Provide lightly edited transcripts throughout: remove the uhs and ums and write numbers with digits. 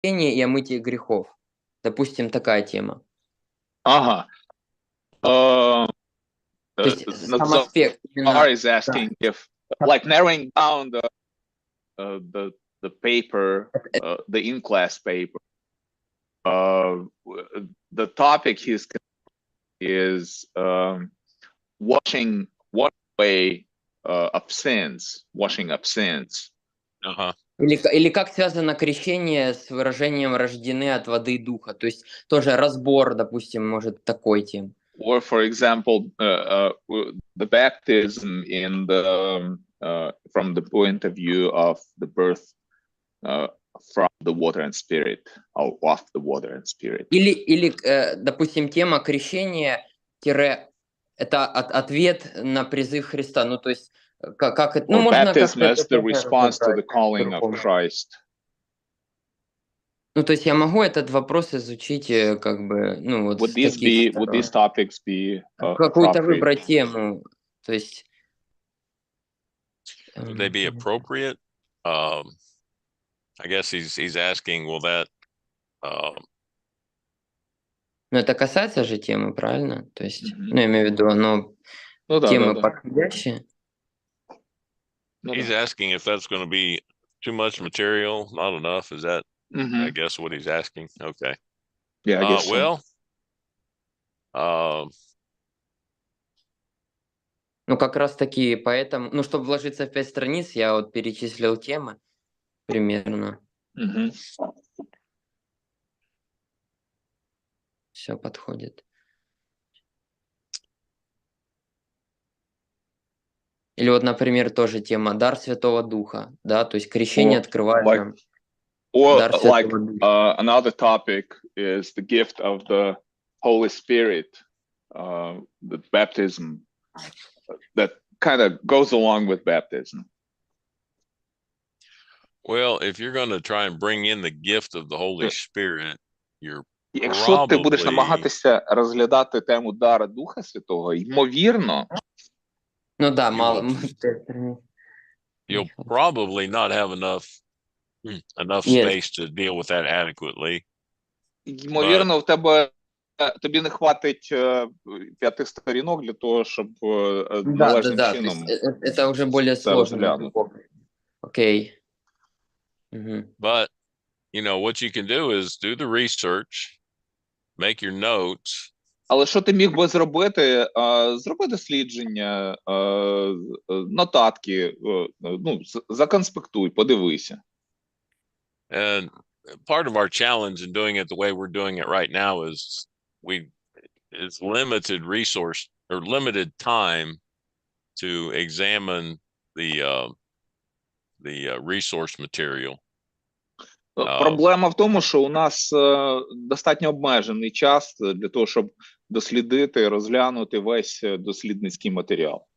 И о мытии грехов. Допустим, такая тема. Ага. То есть сам Nazar аспект именно, is да, asking if, like, narrowing down the paper, the in-class paper, the topic is washing away washing up sins. Uh-huh. или как связано крещение с выражением «рождены от воды и духа». То есть тоже разбор, допустим, может такой тем. Or, for example, the baptism in the from the point of view of the birth from the water and spirit, or of the water and spirit. Или допустим, тема крещения это ответ на призыв Христа. Ну, то есть, как это, ну, Or можно baptism как-то as это the response to the разобрать calling of по-другому. Christ. Ну, то есть я могу этот вопрос изучить, как бы, ну, вот Would с these таких would these topics be какую-то appropriate? выбрать тему, то есть... Would they be appropriate? I guess he's asking, will that... Ну, это касается же темы, правильно? То есть, Мгм. ну, я имею в виду, оно Ну да, темы да. подходящие. Ну He's да. asking if that's going to be too much material, not enough. Is that, I guess, what he's asking? Okay. Yeah, I guess so. Well, Ну, как раз таки поэтому, ну, чтобы вложиться в 5 страниц, я вот перечислил темы примерно. Мгм. Все подходит. Или вот, например, тоже тема дар Святого Духа, да, то есть крещение Or открывает like, нам or дар like Святого Духа. another topic is the gift of the Holy Spirit, the baptism that kind of goes along with baptism. well, if you're going to try and bring in the gift of the Holy Spirit, you're Якщо ти будеш probably, намагатися розглядати тему дара Духа Святого, ймовірно, Ну да, you мало. you'll probably not have enough Yes. space to deal with that adequately. ймовірно, в тебе тобі не хватить 5 сторінок для того, щоб належним Да. То чином есть это уже более це сложно. розглянути. Окей. Мгм. But, you know, what you can do is do the research, make your notes. Але що ти міг би зробити? Зроби дослідження, нотатки, ну, законспектуй, подивися. And part of our challenge in doing it the way we're doing it right now is it's limited resource or limited time to examine the resource material. Проблема в тому, що у нас достатньо обмежений час для того, щоб дослідити, розглянути весь дослідницький матеріал.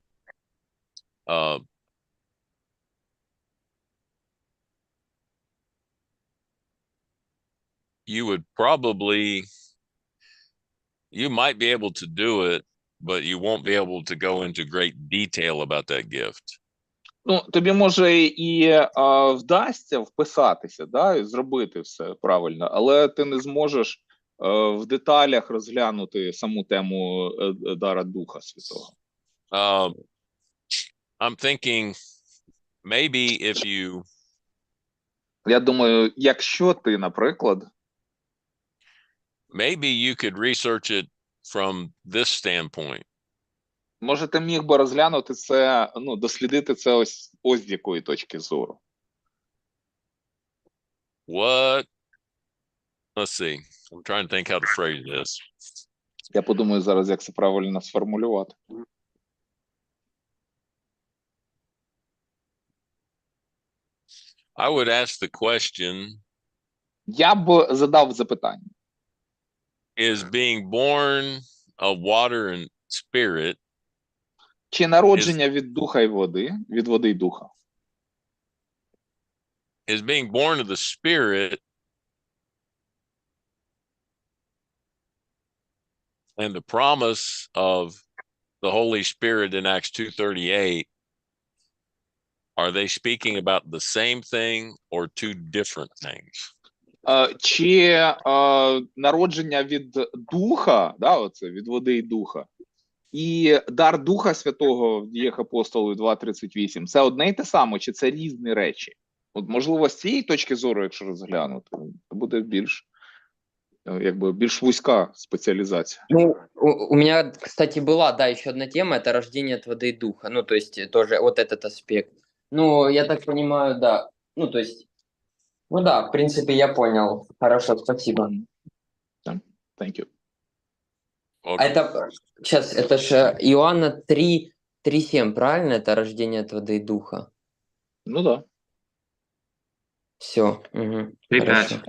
You might be able to do it, but you won't be able to go into great detail about that gift. Ну, тобі може і вдасться вписатися, да, і зробити все правильно, але ти не зможеш в деталях розглянути саму тему дара Духа Святого. I'm thinking maybe if you... Я думаю, якщо ти, наприклад, maybe you could research it from this standpoint. Може, ти міг би розглянути це, ну, дослідити це ось з якої точки зору. What? Let's see. I'm trying to think how to phrase this. Я подумаю зараз, як це правильно сформулювати. I would ask the question. Я б задав запитання. Is being born of water and spirit... Чи народження від духа і води, від води і духа? Is being born of the Spirit and the promise of the Holy Spirit in Acts 2:38, are they speaking about the same thing or two different things? Чи народження від духа, да, оце, від води і духа, і дар Духа Святого в Діях Апостолів 2:38 – це одне й те саме, чи це різні речі? От, можливо, з цієї точки зору, якщо розглянути, то буде більш, більш вузька спеціалізація. Ну, у меня, кстати, была, да, еще одна тема, это рождение от воды и духа, ну, то есть тоже вот этот аспект. Ну, я так понимаю, да, ну, то есть, ну да, в принципе, я понял. Хорошо, спасибо. Thank you. А Welcome. это, сейчас, это же Иоанна 3:7, правильно? Это рождение от воды и духа. Ну да. Все, угу, 3-5.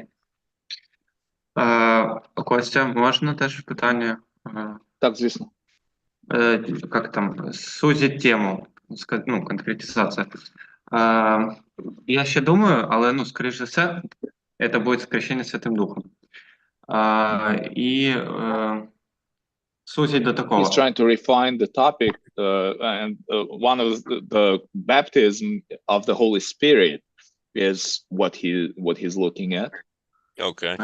хорошо. Костя, можна теж питання? Так, звісно. Как там, сузить тему, ну, конкретизація. Я ще думаю, але, ну, скоріш за все, це буде скрещення Святим Духом. І сузить до такого. He's trying to refine the topic, and one of the baptism of the Holy Spirit is what he's looking at. Okay.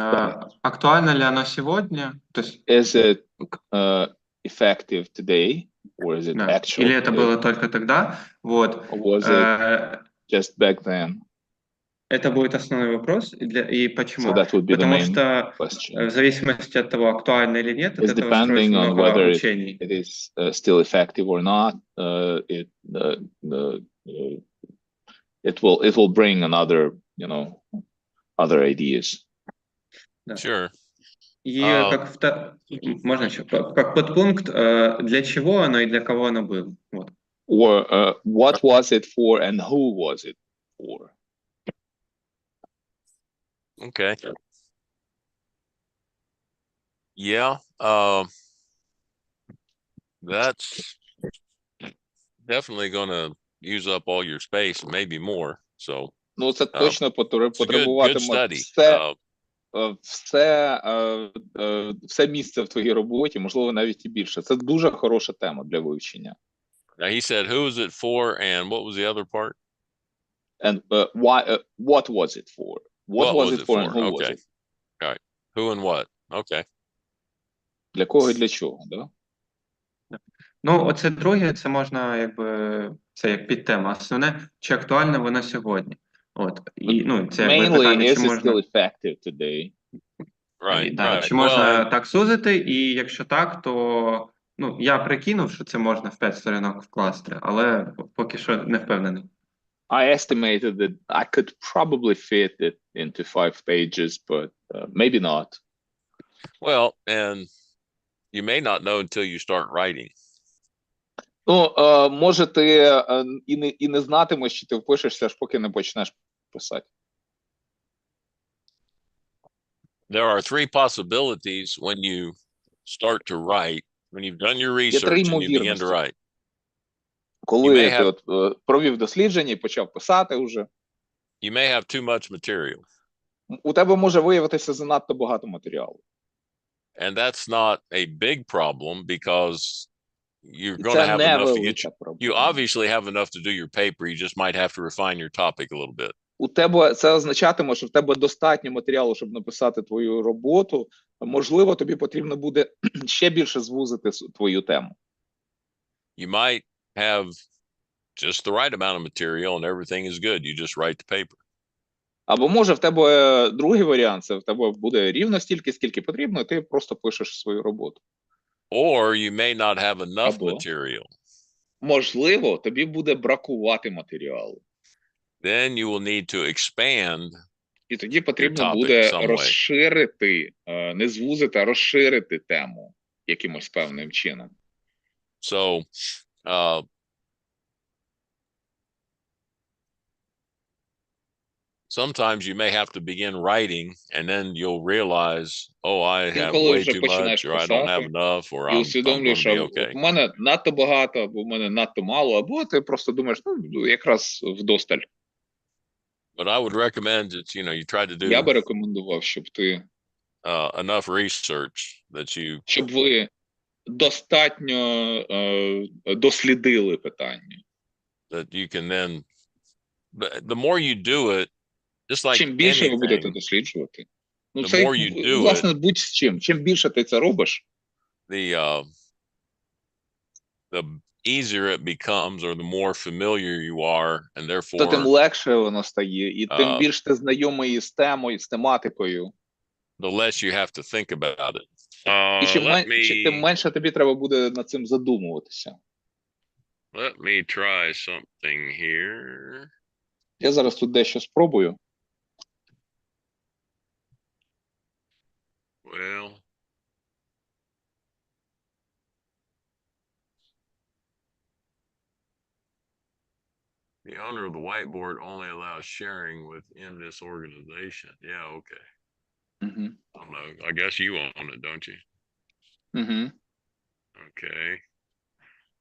Актуально ли оно сегодня? То есть, Is it effective today, or is it да. actual? Или это today? было только тогда? Вот. Or was it just back then? Это будет основной вопрос. И почему? So that would be the Потому main что question. в зависимости от того, актуально или нет, от It's этого depending строится on много whether учений. it is still effective or not. It will bring another, other ideas. Да. Sure. И можно еще, как подпункт, для чего оно и для кого оно было. Вот. Or what was it for and who was it for? Okay. Yeah. That's definitely going to use up all your space, maybe more. So. Ну, це точно It's a good потребуватиме study. все місце в твоїй роботі, можливо, навіть і більше. Це дуже хороша тема для вивчення. Now he said, who is it for, and what was the other part? And why? What was it for? What was it for, and who was Okay. it? All right. Who and what? Okay. Для кого і для чого, да? Ну, оце друге, це можна, якби, це як підтема. Основне, чи актуальне воно сьогодні. От. І, ну, це якби Mainly, питання, is чи it можна... still effective today? Right. Да, Right. чи можна Well, так сузити, і якщо так, то, ну, я прикинув, що це можна в 5 сторінок вкласти, але поки що не впевнений. I estimated that I could probably fit it into 5 pages, but maybe not. well, and you may not know until you start writing. Ну, може, ти і не знатимеш, чи ти впишешся, аж поки не почнеш писати. There are 3 possibilities when you start to write, when you've done your Є три research and you begin to ймовірності. write. Коли may ти have- провів дослідження і почав писати вже, You may have too much material, у тебе може виявитися занадто багато матеріалу. and that's not a big problem because you're І going to це have не enough to get велика you. You проблема. obviously have enough to do your paper. You just might have to refine your topic a little bit. У тебе це означатиме, що в тебе достатньо матеріалу, щоб написати твою роботу. Можливо, тобі потрібно буде ще більше звузити твою тему. You might have just the right amount of material and everything is good. You just write the paper. Або може в тебе другий варіант, це в тебе буде рівно стільки, скільки потрібно, і ти просто пишеш свою роботу. Or you may not have enough Або. material. Можливо, тобі буде бракувати матеріалу. Then you will need to expand. І тоді потрібно topic буде some way. розширити, не звузити, а розширити тему якимось певним чином. So, sometimes you may have to begin writing and then you'll realize, oh, I have Інколи way вже too починаєш much, or I don't have писати, enough, or і I'm going усвідомлюєш, to be що okay. в мене надто багато, або в мене надто мало, або ти просто думаєш, ну, якраз вдосталь. But I would recommend that, you try to Я do би рекомендував, щоб ти, enough research that you, щоб ви достатньо дослідили питання. that you can then, but the more you do it, just like Чим більше ви будете anything, досліджувати, Ну, the це, more you do власне, it, будь з чим. Чим більше ти це робиш, the easier it becomes, or the more familiar you are, and то тим therefore легше воно стає, і тим uh, більш ти знайомий з темою, з тематикою. the less you have to think about it. І тим Let менше тобі треба буде над цим задумуватися. me try something here. Я зараз тут дещо спробую. Well, the owner of the whiteboard only allows sharing within this organization. Yeah, okay. Угу. I don't know. I guess you own it, don't you? Угу. Okay.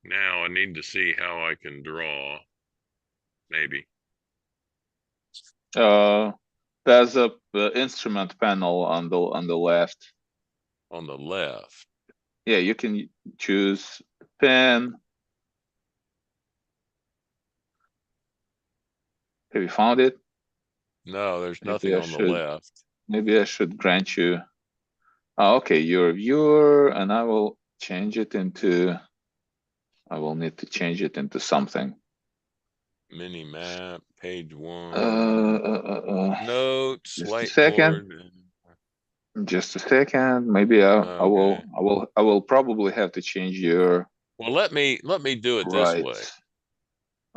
Now I need to see how I can draw. Maybe. There's a instrument panel on the left. On the left. Yeah, you can choose pen. Have you found it? No, there's Maybe nothing I on the should. left. Maybe I should grant you. Oh, okay, you're a viewer, and I will change it into. I will need to change it into something. Mini map, page 1. Notes, Just a second. whiteboard. Just a second. Maybe Okay. I will probably have to change your Well, let me do it this way. rights.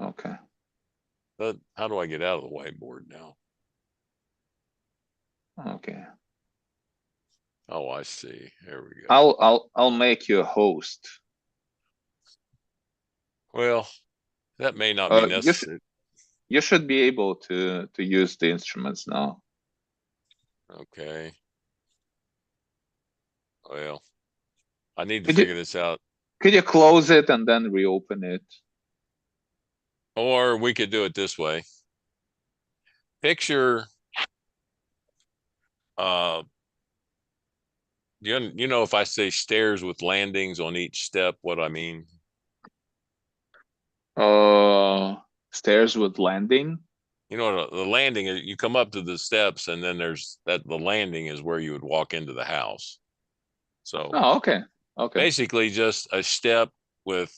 Okay. But how do I get out of the whiteboard now? Okay. Oh, I see. There we go. I'll make you a host. Well, that may not be necessary. You should be able to use the instruments now. Okay. Well, I need to Could you- figure this out. Could you close it and then reopen it? Or we could do it this way. Picture, you know, if I say stairs with landings on each step, what I mean? Stairs with landing. You know, the landing is you come up to the steps, and then there's that the landing is where you would walk into the house. So Oh, okay. Okay. basically just a step with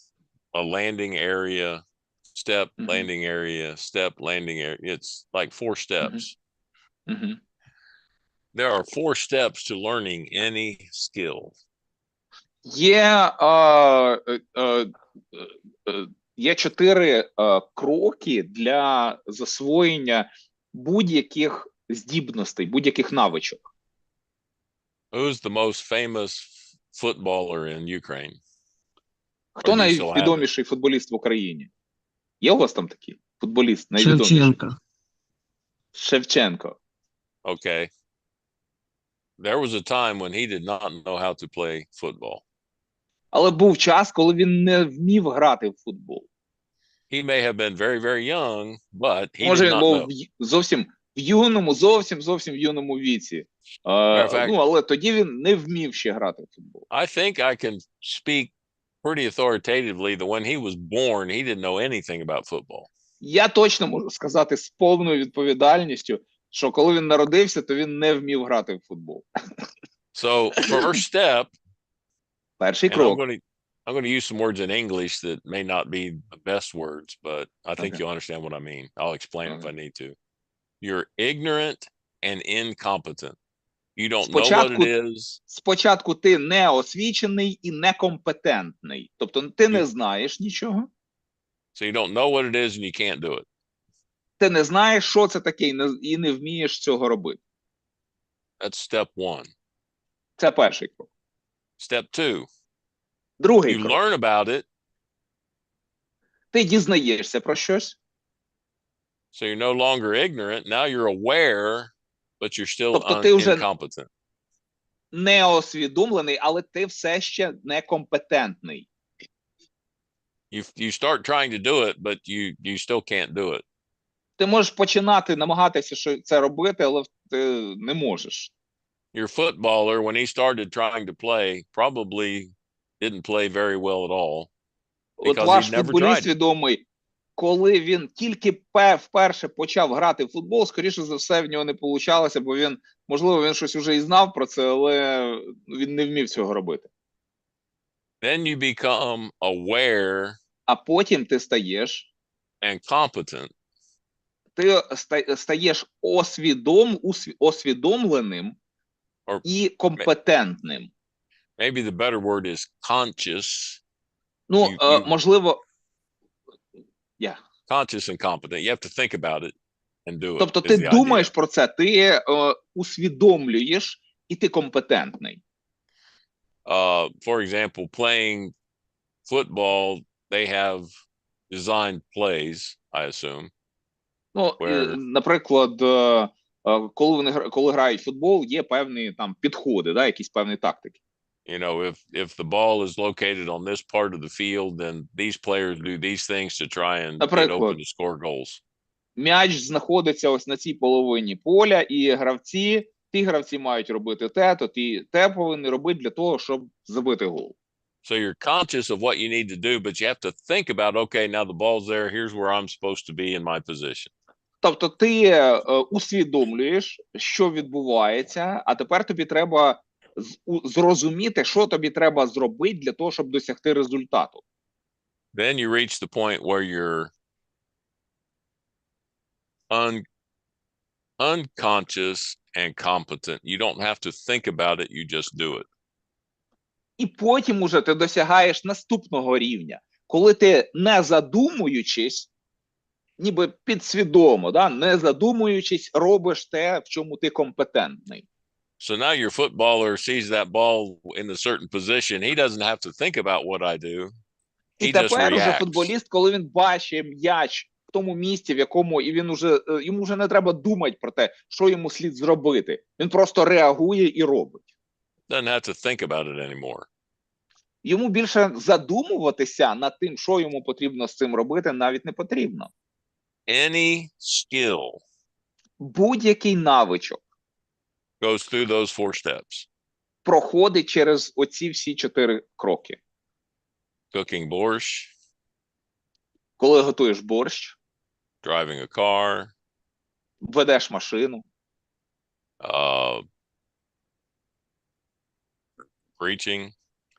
a landing area, step, Mhm. landing area, step, landing area. It's like 4 steps. Mm-hmm. There are 4 steps to learning any skill. Є 4 кроки для засвоєння будь-яких здібностей, будь-яких навичок. Who's the most famous footballer in Ukraine? Хто Or do you still have it? найвідоміший футболіст в Україні? Є у вас там такий футболіст найвідоміший? Шевченко. Шевченко. Okay. There was a time when he did not know how to play football. Але був час, коли він не вмів грати в футбол. He may have been very, very young, but he Може, did він not був know. зовсім в юному, зовсім в юному віці. Matter of fact- Ну, але тоді він не вмів ще грати в футбол. I think I can speak pretty authoritatively that when he was born, he didn't know anything about football. Я точно можу сказати з повною відповідальністю, що коли він народився, то він не вмів грати в футбол. So first step, Перший and крок. I'm going to use some words in English that may not be the best words, but I think Okay. you'll understand what I mean. I'll explain it if Okay. I need to. You're ignorant and incompetent. You don't know what it is. Спочатку ти неосвічений і некомпетентний. Тобто ти не знаєш нічого, So you don't know what it is and you can't do it. ти не знаєш, що це таке, і не вмієш цього робити. That's step 1. Це перший крок. Step 2, Другий you крок. learn about it, Ти дізнаєшся про щось, so you're no longer ignorant. Now you're aware, but you're still Тобто ти вже- incompetent. неосвідомлений, але ти все ще некомпетентний. You start trying to do it, but you still can't do it. Ти можеш починати намагатися це робити, але ти не можеш. Your footballer, when he started trying to play, probably didn't play very well at all. От Because ваш he never футболіст tried. відомий, коли він тільки вперше почав грати в футбол, скоріше за все, в нього не получалося, бо він Можливо, він щось уже і знав про це, але він не вмів цього робити. Then you become aware А потім ти стаєш and competent. Стаєш освідомленим Or і компетентним. maybe the better word is conscious. Ну, You- можливо, Conscious and competent. You have to think about it and do it. тобто is ти the думаєш idea. про це, ти усвідомлюєш і ти компетентний. For example, playing football, they have designed plays, I assume. Ну, наприклад, коли грають в футбол, є певні там підходи, да, якісь певні тактики. You know, if the ball is located on this part of the field, then these players do these things to try and get Наприклад, open to score goals. М'яч знаходиться ось на цій половині поля, і ті гравці мають робити те повинні робити для того, щоб забити гол. So you're conscious of what you need to do, but you have to think about, okay, now the ball's there. Here's where I'm supposed to be in my position. Тобто ти усвідомлюєш, що відбувається, а тепер тобі треба зрозуміти, що тобі треба зробити для того, щоб досягти результату. Then you reach the point where you're unconscious and competent. You don't have to think about it, you just do it. І потім уже ти досягаєш наступного рівня, коли ти, не задумуючись, ніби підсвідомо, да, не задумуючись, робиш те, в чому ти компетентний. So now your footballer sees that ball in a certain position. He doesn't have to think about what I do. І He just тепер уже reacts. футболіст, коли він бачить м'яч в тому місці, в якому і йому вже не треба думати про те, що йому слід зробити. Він просто реагує і робить. Doesn't have to think about it anymore. Йому більше задумуватися над тим, що йому потрібно з цим робити, навіть не потрібно. Any skill Будь-який навичок goes through those 4 steps. проходить через оці всі 4 кроки. Cooking borscht, Коли готуєш борщ, driving a car, ведеш машину, preaching,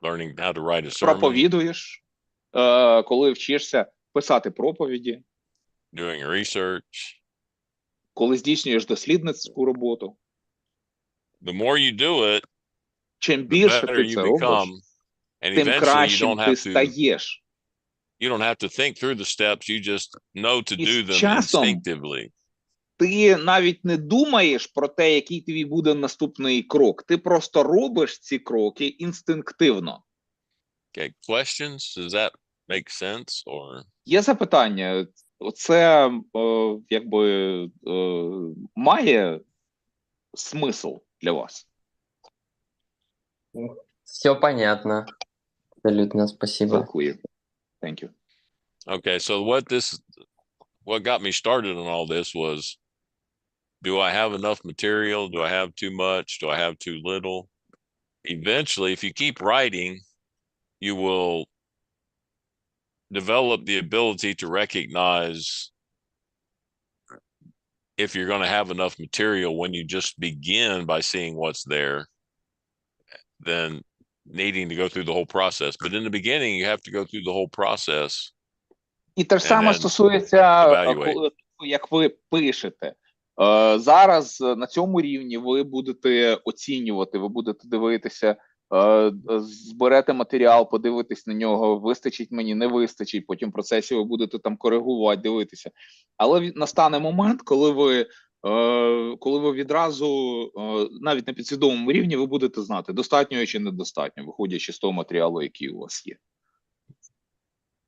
learning how to write a sermon, проповідуєш, коли вчишся писати проповіді, doing research. коли здійснюєш дослідницьку роботу. The more you do it, Чим the більше better ти you це робиш, become. And тим eventually you кращим don't ти have to стаєш. think through the steps. You just know to І do з them часом instinctively. ти навіть не думаєш про те, який тобі буде наступний крок. Ти просто робиш ці кроки інстинктивно. Okay, questions? Does that make sense? Or Є запитання? Це має смисл для вас? Все понятно. Абсолютно, спасибо. Дякую. Thank you. okay, so what got me started on all this was, do I have enough material? Do I have too much? Do I have too little? Eventually, if you keep writing, you will develop the ability to recognize if you're going to have enough material when you just begin by seeing what's there, than needing to go through the whole process. But in the beginning, you have to go through the whole process. І те ж And саме then стосується, evaluate. як ви пишете. Зараз на цьому рівні ви будете оцінювати, ви будете дивитися, зберете матеріал, подивитесь на нього, вистачить мені, не вистачить, потім в процесі ви будете там коригувати, дивитися. Але настане момент, коли ви відразу, навіть на підсвідомому рівні, ви будете знати, достатньо чи недостатньо, виходячи з того матеріалу, який у вас є.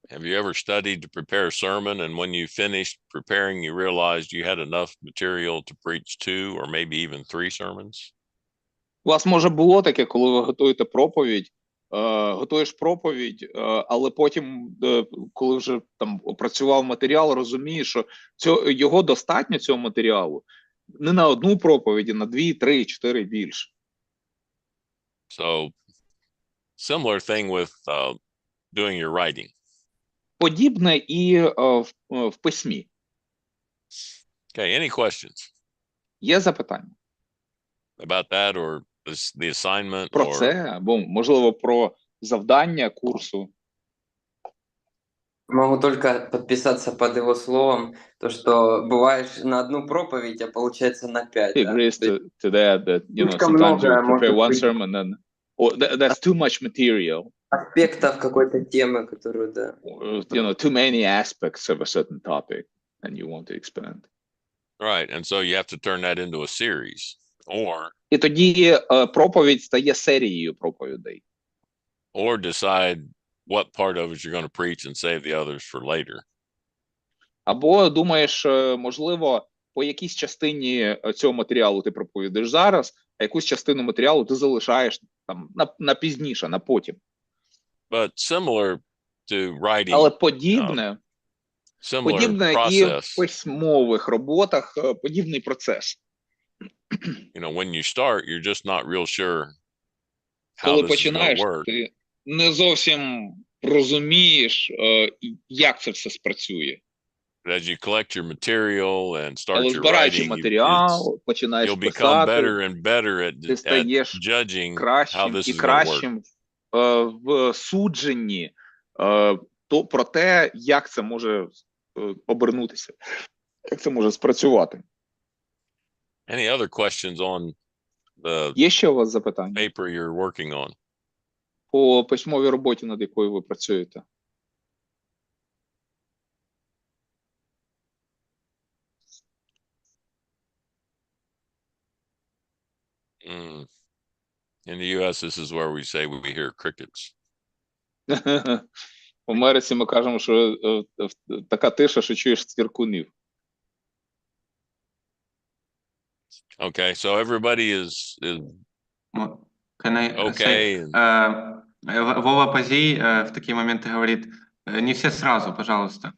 Have you ever studied to prepare a sermon, and when you finished preparing, you realized you had enough material to preach 2 or maybe even 3 sermons? У вас, може, було таке, коли ви готуєте проповідь, готуєш проповідь, але потім, коли вже там опрацював матеріал, розумієш, що його достатньо, цього матеріалу, не на одну проповідь, а на 2, 3, 4 більше. So, similar thing with doing your writing. Подібне і в письмі. Okay, any questions? Є запитання? about that or the assignment Про or? це, або, можливо, про завдання курсу. Могу только подписаться под его словом, то, что бываешь на одну проповедь, а получается на 5, He да? agrees То есть to that, слишком sometimes you много prepare может one быть sermon and that's too much material. аспектов какой-то темы, которую, да. Or, too many aspects of a certain topic and you want to expand. Right. And so you have to turn that into a series І тоді проповідь стає серією проповідей. or decide what part of it you're going to preach and save the others for later. Або думаєш, можливо, по якійсь частині цього матеріалу ти проповідаєш зараз, а якусь частину матеріалу ти залишаєш там на пізніше, на потім. But similar to writing, Але подібне similar і в process. письмових роботах подібний процес. When you start, you're just not real sure how Коли this is going to починаєш, work. ти не зовсім розумієш, як це все спрацює. But as you collect your material and start Але your збираючи writing, матеріал, починаєш you'll become писати, better and better ти at стаєш judging how кращим this і is going to work. кращим в судженні про те, як це може обернутися, як це може спрацювати. Any other questions on the Є ще у вас запитання paper you're working on? по письмовій роботі, над якою ви працюєте? In the US, this is where we say we hear crickets. В Америці ми кажемо, що така тиша, що чуєш цвіркунів. Okay, so everybody is Can I okay. say, Вова Пазий в такие моменты говорит, не все сразу, пожалуйста.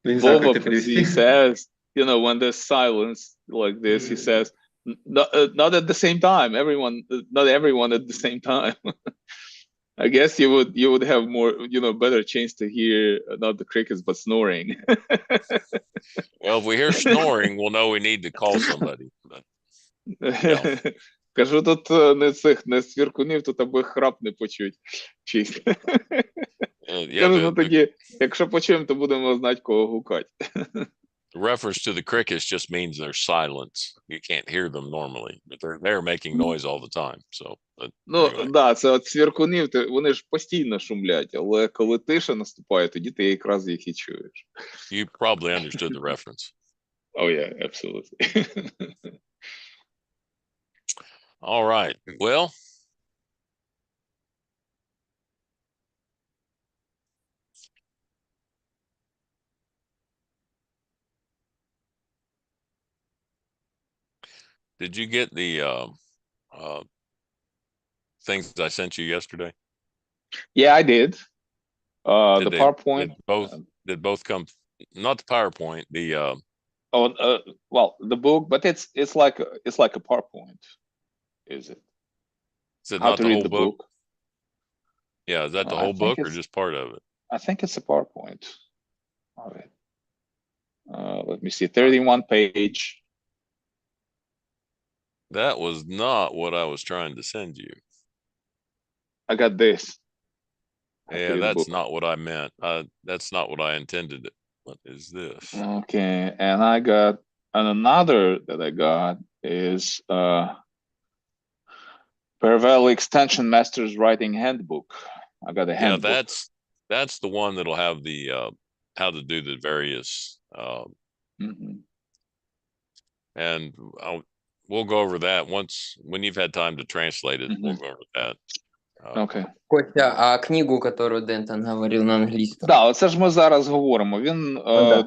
Я не знаю, как Vova это перевести. says, when there's silence like this, he says, not at the same time. Not everyone at the same time. I guess you would have more, better chance to hear not the crickets but snoring. Well, if we hear snoring, we'll know we need to call somebody. But, yeah. Кажу, тут не цвіркунів, тут аби храп не почуть. Чисть. Кажу, тоді, якщо почуємо, то будемо знати, кого гукати. The reference to the crickets just means there's silence. You can't hear them normally, but they're making noise all the time. So, anyway. Да, це от цвіркунів, вони ж постійно шумлять, але коли тиша наступає, тоді ти якраз їх і чуєш. You probably understood the reference. Oh yeah, absolutely. All right. Well, did you get the things I sent you yesterday? Yeah, I did. The PowerPoint. Did both come? Not the PowerPoint. The well, the book, but it's like a PowerPoint. Is it? Is it How not to the read whole the book? book? Yeah, is that the whole book or just part of it? I think it's a PowerPoint. All right. Let me see. 31 page. That was not what I was trying to send you. I got this. Yeah, that's not what I meant. That's not what I intended. What is this? Okay, and another that I got is Paravel Extension Master's Writing Handbook. I got a handbook. Yeah, that's the one that'll have the how to do the various and we'll go over that when you've had time to translate it. We'll go over that. Okay. Костя, а книгу, которую Дентон говорил на англійському? Да, оце ж ми зараз говоримо. Він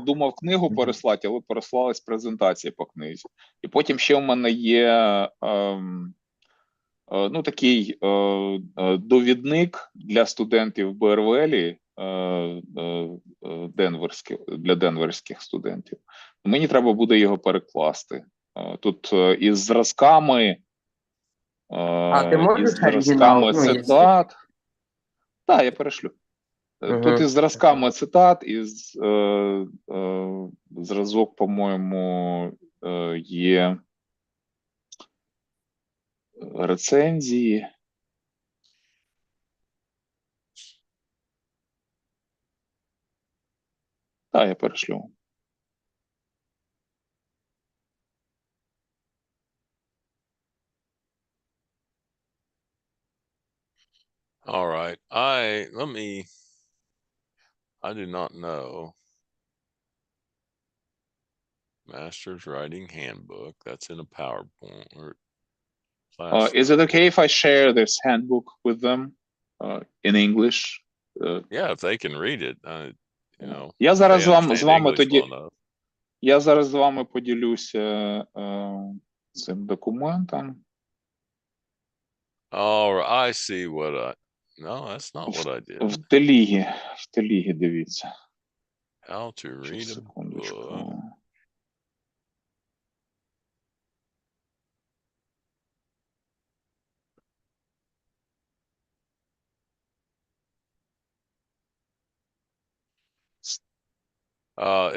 думав книгу переслати, але переслалась презентація по книзі. І потім ще в мене є такий довідник для студентів БРВЛі, для денверських студентів. Мені треба буде його перекласти. Тут із зразками ти можеш зразками цитат. Так, я перешлю. Тут із зразками цитат, із зразок, по-моєму, є рецензії. Так, я перешлю. All right. I do not know. Master's Writing Handbook. That's in a PowerPoint or class. Is it okay if I share this handbook with them in English? Yeah, if they can read it, you know, Я if зараз they з understand вами English тоді well enough. Я зараз з вами поділюся цим документом. Oh, I see what no, that's not what I did. В телігі дивіться. How to read a Секундочку. book.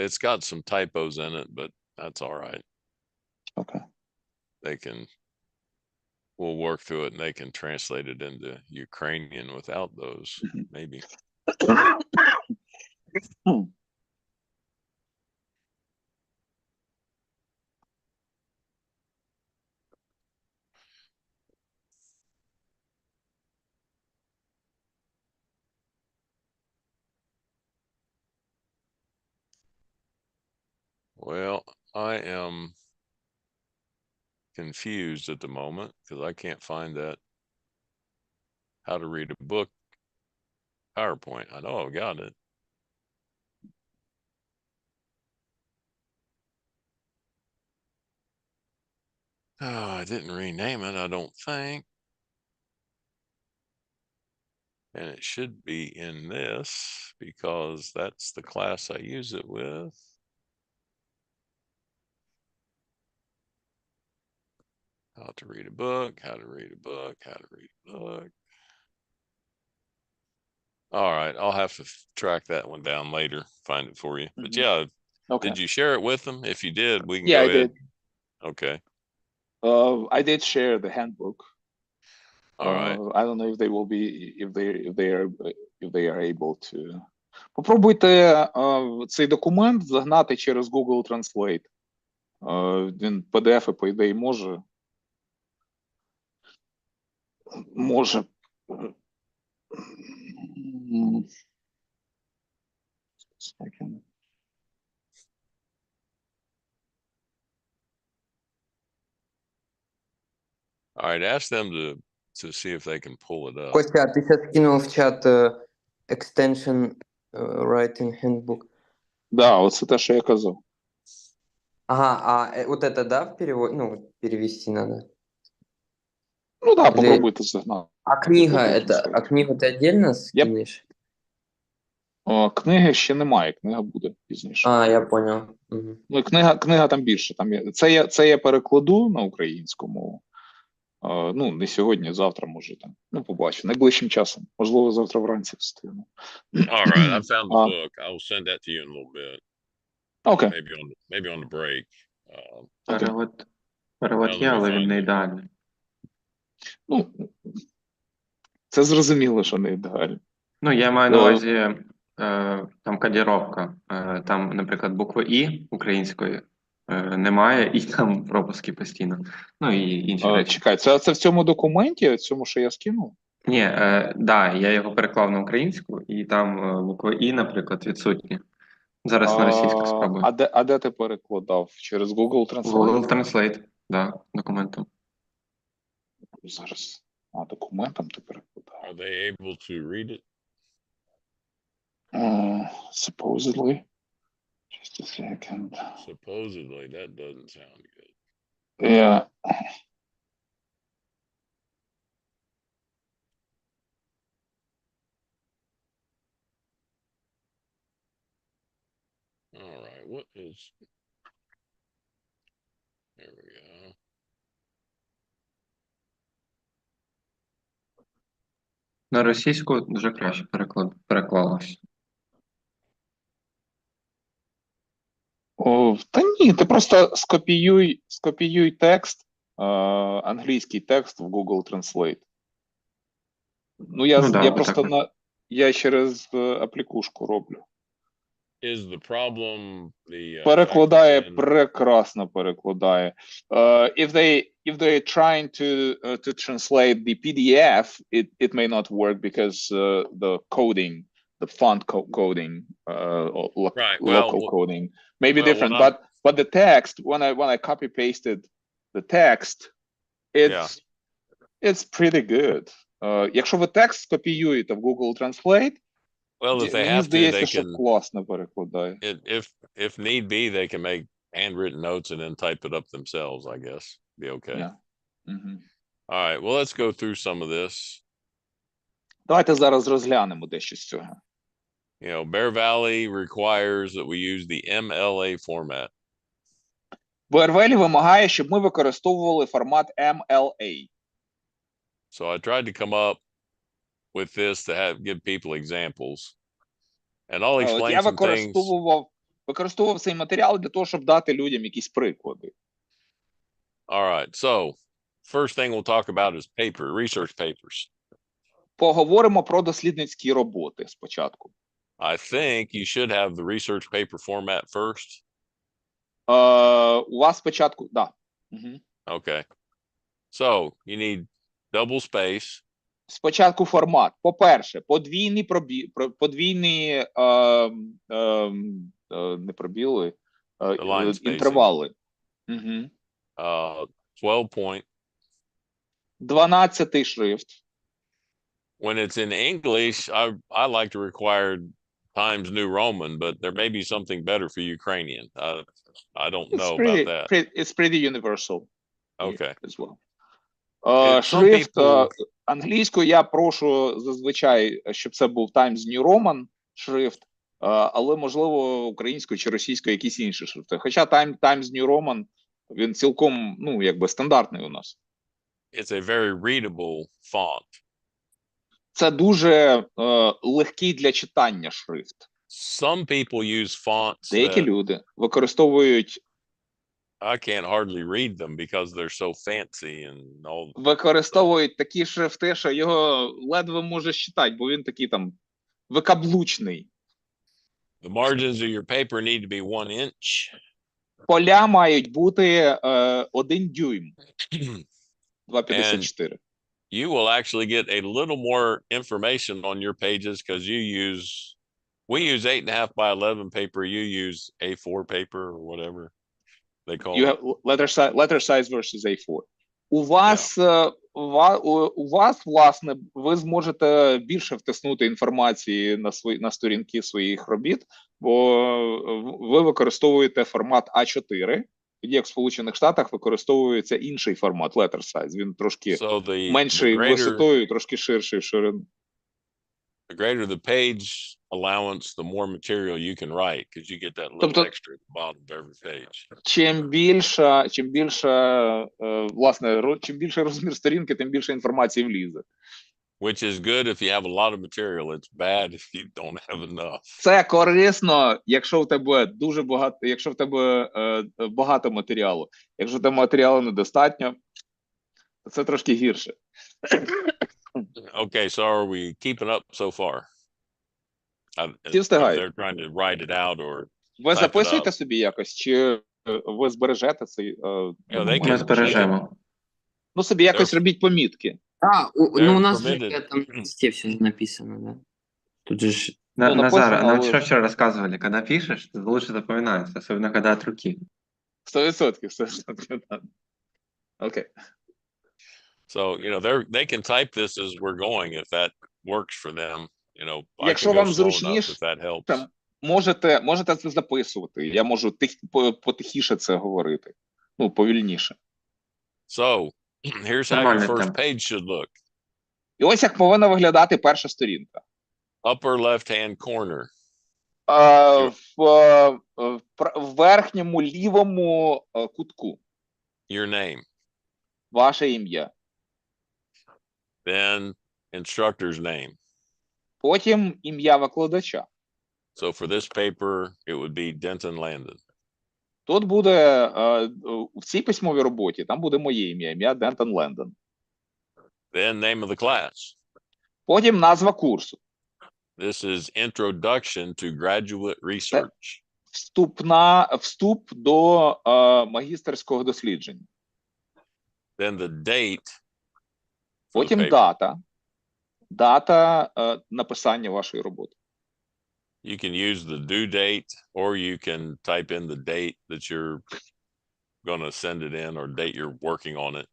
It's got some typos in it, but that's all right. Okay. We'll work through it and they can translate it into Ukrainian without those, maybe. Well, I am confused at the moment because I can't find that how to read a book PowerPoint. I know I've got it. Oh, I didn't rename it, I don't think. And it should be in this because that's the class I use it with. How to read a book, how to read a book, how to read a book. All right, I'll have to track that one down later, find it for you. But yeah, Okay. did you share it with them? If you did, we can Yeah, go I ahead. did. Okay. I did share the handbook. All right. I don't know if they will be if they are able to. Попробуйте цей документ загнати через Google Translate. Він PDF, по ідеї, може. Second. All right, ask them to see if they can pull it up. Костя, а ты сейчас кинул в чат extension writing handbook. Да, оце те, що я казав. Ага, а вот это, да, в перевод, ну, перевести надо? Ну да, Или- попробуйте загнати. А книга Google это, Translate. а книгу ты отдельно скинешь? Книги ще немає, книга буде пізніше. А, я понял. Угу. Ну, книга там більше. Там є. Це я перекладу на українську мову. Ну, не сьогодні, завтра, може там. Ну, побачу. Найближчим часом. Можливо, завтра вранці встигну. All right, I found the book. I will send that to you in a little bit. Окей. Maybe on the break. Перевод є, але він не ідеальний. Ну, це зрозуміло, що не ідеально. Ну, я маю на увазі там кодіровка. Там, наприклад, букви І української немає, і там пропуски постійно. Ну і інші речі. Чекай, це в цьому документі, в цьому, що я скинув? Ні, да, я його переклав на українську, і там букви І, наприклад, відсутні. Зараз на російську спробую. А де ти перекладав? Через Google Translate? Google Translate, да, документом. Зараз. Документом ти перекладав. Are they able to read it? Supposedly. Just a second. Supposedly, that doesn't sound good. Yeah. All right, what is... There we go. На російську вже краще переклалось. Та ні, ти просто скопіюй текст англійський текст в Google Translate. Ну, Ну да, я отак просто от. я через аплікушку роблю. Is the problem the fact that Перекладає, then прекрасно перекладає. If they trying to translate the PDF, it may not work because the coding, the font coding, or right? local Well, coding may be well, different. what I'm But the text, when I copy pasted the text, yeah. it's pretty good. Якщо ви текст скопіюєте в Google Translate, Well, if they мені have to, здається, they що can. класно перекладає. If need be, they can make handwritten notes and then type it up themselves. I guess be okay. Yeah. Мгм. All right. Well, let's go through some of this. Давайте зараз розглянемо дещо з цього. You know, Bear Valley requires that we use the MLA format. Бервелі вимагає, щоб ми використовували формат MLA. So I tried to come up with this to give people examples, and I'll От explain я some things. використовував цей матеріал для того, щоб дати людям якісь приклади. All right. So first thing we'll talk about is research papers. Поговоримо про дослідницькі роботи спочатку. I think you should have the research paper format first. У вас спочатку, да. Угу. Okay. So you need double space. Спочатку формат. По-перше, подвійні не пробіли, Line spacing. інтервали. Угу. 12 point. 12 шрифт. When it's in English, I like to require Times New Roman, but there may be something better for Ukrainian. I don't know about that. It's pretty universal. Okay. As well. Some Шрифт people- англійською я прошу зазвичай, щоб це був Times New Roman шрифт, але можливо українською чи російською якісь інші шрифти. Хоча Times New Roman, він цілком, ну, якби стандартний у нас. It's a very readable font. Це дуже легкий для читання шрифт. Some people use fonts Деякі that люди використовують I can't hardly read them because they're so fancy and all. використовують такі шрифти, що його ледве можеш читати, бо він такий там викаблучний. The margins of your paper need to be 1 inch. Поля мають бути 1 дюйм, 2,54. You will actually get a little more information on your pages because we use 8.5 by 11 paper. You use A4 paper or whatever they call You it. have letter size versus A4. У вас, власне, ви зможете більше втиснути інформації на сторінки своїх робіт, бо ви використовуєте формат А4, тоді як в Сполучених Штатах використовується інший формат letter size. Він трошки менший висотою, трошки ширший в ширину. The greater the page allowance, the more material you can write because you get that little extra at the bottom of every page. Чим більше розмір сторінки, тим більше інформації влізе. Which is good if you have a lot of material. It's bad if you don't have enough. Це корисно, якщо в тебе дуже багато, якщо в тебе багато матеріалу. Якщо в тебе матеріалу недостатньо, то це трошки гірше. Okay, so are we keeping up so far? Всі встигають. They're trying to write it out or Ви записуєте собі якось, чи ви збережете цей Ми збережемо. Ну, собі якось робіть помітки. Ну у нас же permitted. там в тексте все написано, да. Тут же ж Назар, написано, нам але- вчера рассказывали, когда пишешь, лучше запоминается, особенно когда от руки. 100%, 100%. Да. Окей. So, you know, they can type this as we're going if that works for them. You know, I Якщо can go вам slow enough зручніше, if that helps. там, можете це записувати. Я можу потихіше це говорити. Ну, повільніше. So, here's how your Нормальний first темп. page should look. І ось як повинна виглядати перша сторінка. Upper left-hand corner. В верхньому лівому кутку. Your name. Ваше ім'я. Then instructor's name. Потім ім'я викладача. So for this paper, it would be Denton Landon. Тут буде в цій письмовій роботі, там буде моє ім'я Дентон Лендон. Then name of the class. Потім назва курсу. This is Introduction to Graduate Research. Вступ до магістерського дослідження. Then the date. for the Потім paper. дата написання вашої роботи. You can use the due date, or you can type in the date that you're going to send it in, or date you're working on it.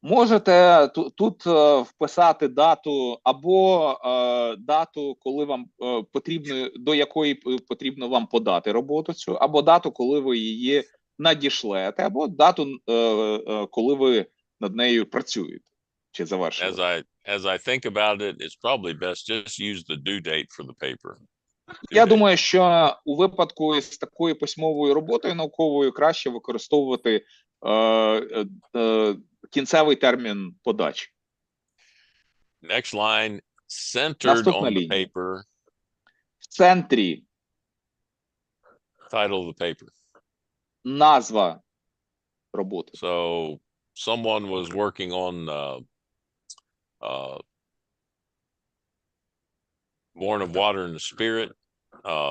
Можете тут вписати дату або дату, коли вам потрібно, до якої потрібно вам подати роботу цю, або дату, коли ви її надішлете, або дату, коли ви над нею працюєте чи завершили. As I think about it, it's probably best just use the due date for the paper. Я думаю, що у випадку з такою письмовою роботою науковою краще використовувати кінцевий термін подачі. Next line, centered Наступна on the лінія. paper, В центрі title of the paper. назва роботи. So someone was working on Born of Water and the Spirit.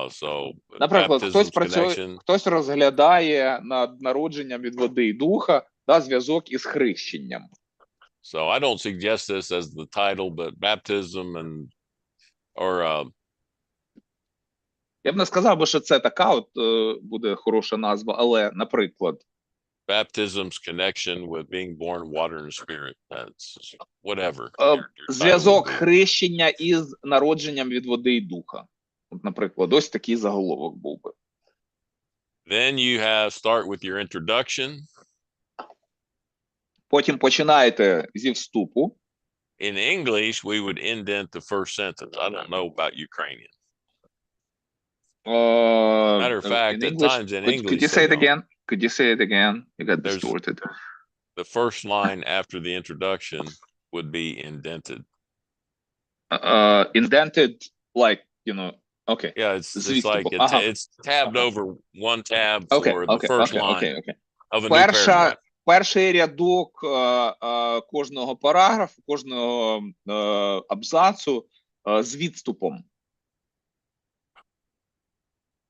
So Наприклад, baptism's connection. хтось розглядає над народженням від води і духа, зв'язок із хрещенням. So I don't suggest this as the title, but baptism Я б не сказав, що це така буде хороша назва, але, наприклад, baptism's connection with being born of water and the Spirit. That's whatever. Зв'язок хрещення із народженням від води і духа. От, наприклад, ось такий заголовок був би. Then you start with your introduction. Потім починаєте зі вступу. In English, we would indent the first sentence. I don't know about Ukrainian. Matter of fact, at times in English, could you say it again? Could you say it again? You got distorted. The first line after the introduction would be indented. Indented, like, okay. Yeah, it's like it's tabbed over one tab for the first line of a new paragraph. Перший рядок кожного параграфу, кожного абзацу з відступом.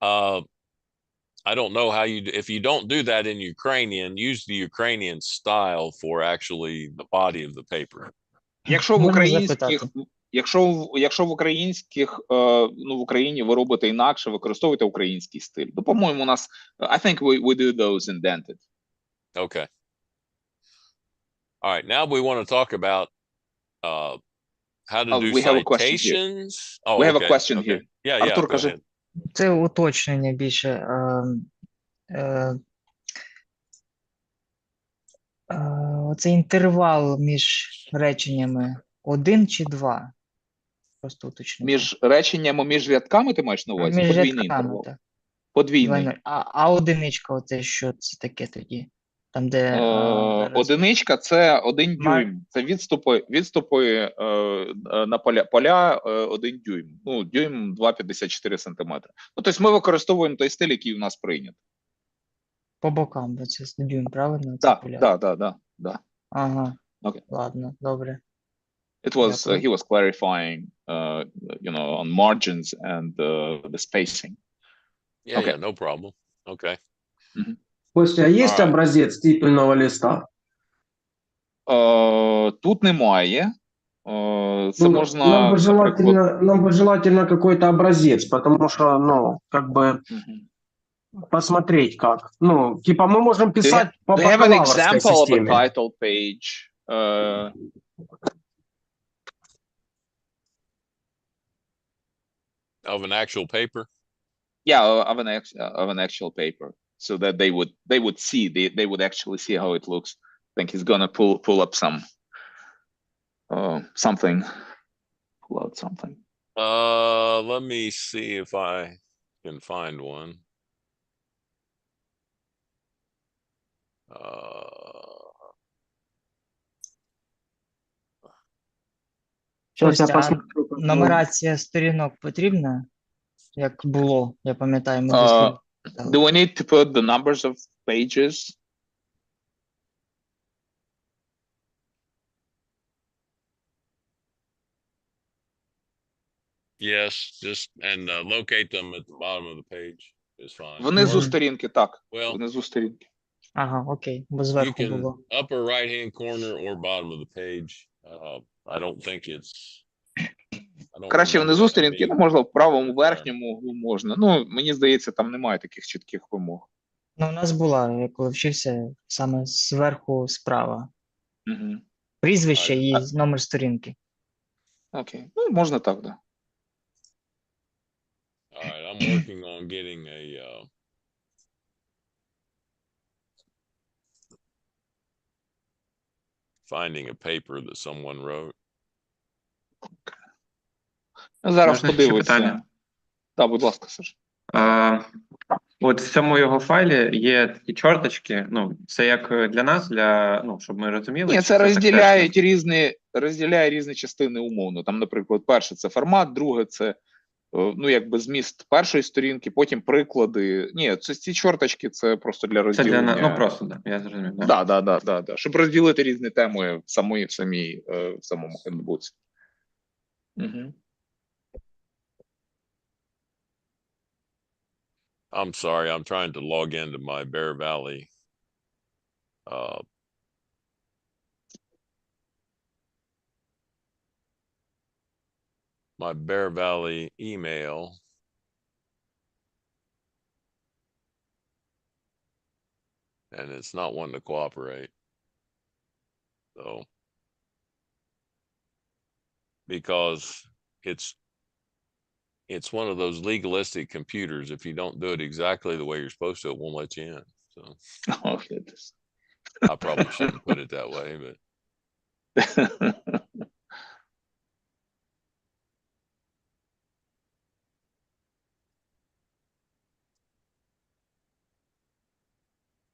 I don't know how if you don't do that in Ukrainian, use the Ukrainian style for actually the body of the paper. Якщо в українських, в Україні ви робите інакше, використовуйте український стиль. Ну, по-моєму, у нас, I think we do those indented. Okay. All right, now we want to talk about how to do citations. We have a question here. Yeah, Артур, go ahead. Це уточнення більше. Оцей інтервал між реченнями 1 чи 2? Просто уточнення. Між реченнями, між рядками ти маєш на увазі? Між Подвійний рядками, інтервал. так. Подвійний. А одиничка, оце що це таке тоді? Там, де... Одиничка – це 1 дюйм. Це відступи на поля 1 дюйм. Ну, дюйм 2,54 сантиметри. Ну, тобто ми використовуємо той стиль, який у нас прийнят. По бокам, бо це дюйм, правильно? Так. Ага, Okay. ладно, добре. It was, he was clarifying, on margins and the spacing. Yeah, no problem. Okay. Костя, а есть образец титульного листа? Тут немає. Це можна... Нам бы желательно какой-то образец, потому что, посмотреть как. Типа мы можем писать по бакалаврской системе. Do you have an example of a title page? Of an actual paper? Yeah, of an actual paper, so that they would see, they would actually see how it looks. I think he's gonna pull up something. Pull out something. Let me see if I can find one. Нумерація сторінок потрібна? Як було, я пам'ятаю, ми Do we need to put the numbers of pages? Yes, just, and locate them at the bottom of the page is fine. Внизу Ну, сторінки, так. Well, Внизу сторінки. Ага, окей, бо you зверху can було. upper right-hand corner or bottom of the page. I don't think it's. I don't Краще remember внизу that сторінки, ну, being можна в правому required. верхньому углу можна. Ну, мені здається, там немає таких чітких вимог. Ну, у нас була, я коли вчився, саме зверху справа. Угу. Прізвище і А- номер сторінки. Окей. Ну, можна так, да. All right, I'm working on getting finding a paper that someone wrote. Зараз Можна ще подивиться. питання? Так, будь ласка, Саш. От в цьому його файлі є такі чорточки. Ну, це як для нас, ну, щоб ми розуміли. Ні, чи це так розділяє різні частини умовно. Там, наприклад, перше це формат, друге це ну, якби зміст першої сторінки, потім приклади. Ні, це ці чорточки, це просто для Це розділення. для ну просто да, я зрозумів. Да. Да. Щоб розділити різні теми в самому хендбуці. Угу. I'm sorry, I'm trying to log into my Bear Valley. My Bear Valley email. And it's not wanting to cooperate. So. Because it's one of those legalistic computers. If you don't do it exactly the way you're supposed to, it won't let you in. So Oh, goodness. I probably shouldn't put it that way, but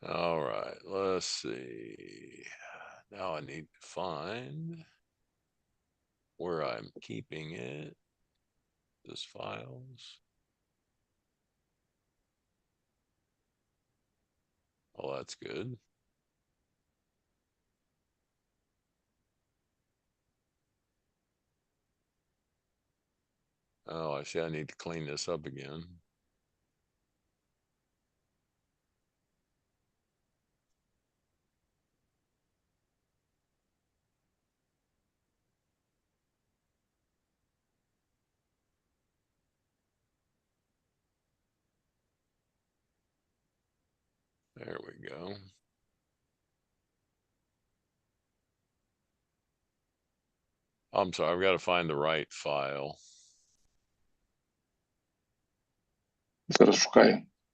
all right, let's see. Now I need to find where I'm keeping it. This files. Oh, that's good. Oh, I see I need to clean this up again. There we go. I'm sorry, I've got to find the right file. Зараз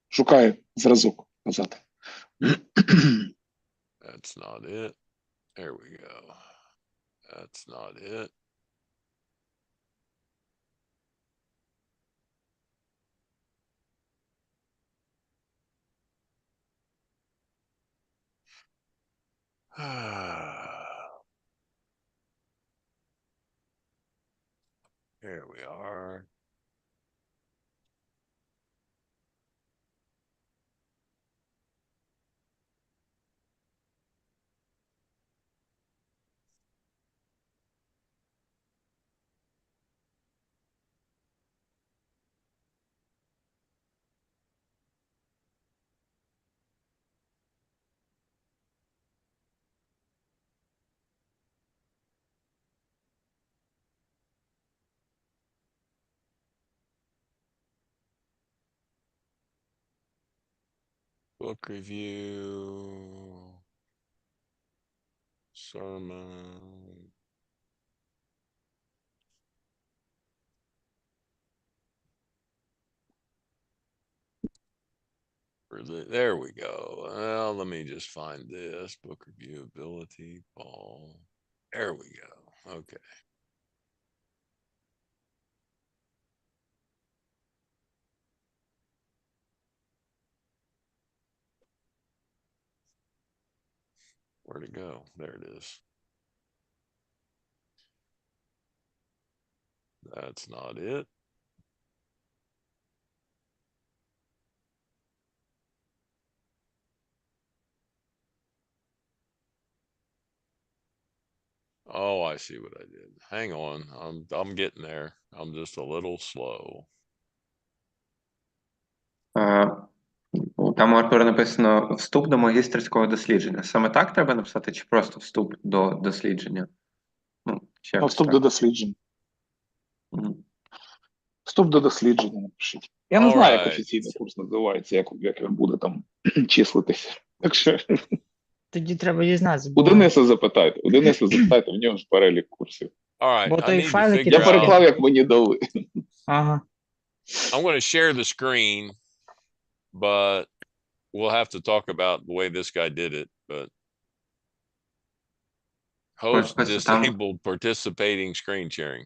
шукаю зразок назад. That's not it. There we go. That's not it. Here we are. Book review. Sermon. There we go. Well, let me just find this book review ability, Paul. There we go. Okay. Where'd it go? There it is. That's not it. Oh, I see what I did. Hang on, I'm getting there. I'm just a little slow. Там у Артура написано вступ до магістерського дослідження. Саме так треба написати, чи просто вступ до дослідження? Ну, чи Ну, якось вступ так? до досліджень. Мгм. Вступ до дослідження напишіть. Я не знаю, як Alright. офіційний курс називається, як він буде там числитися. Так що Тоді треба дізнатися, у бо, Дениса запитайте. У Дениса запитайте, в нього ж перелік курсів. Alright, бо I той need to файл, який Я figure ти out. переклав, як мені дали. Ага. I'm gonna share the screen, but we'll have to talk about the way this guy did it, but host But там- disabled participating screen sharing.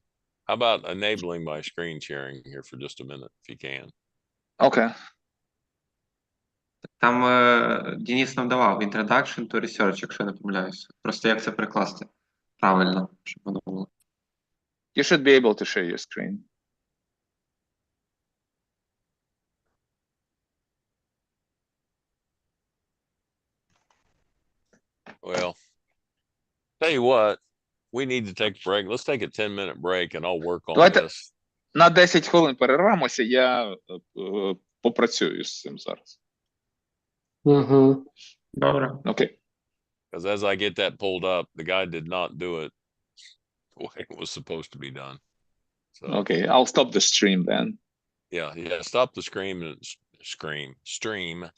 How about enabling my screen sharing here for just a minute, if you can? Окей. Там Денис нам давав introduction to research, якщо я не помиляюся. Просто як це перекласти правильно, щоб воно було. You should be able to share your screen. Well, tell you what, we need to take a break. Let's take a 10-minute break and I'll work on Давайте- this. На 10 хвилин перервемося, я попрацюю з цим зараз. Угу. Добре. Окей. Because as I get that pulled up, the guy did not do it the way it was supposed to be done. So, Окей, I'll stop the stream then. yeah, stop the stream.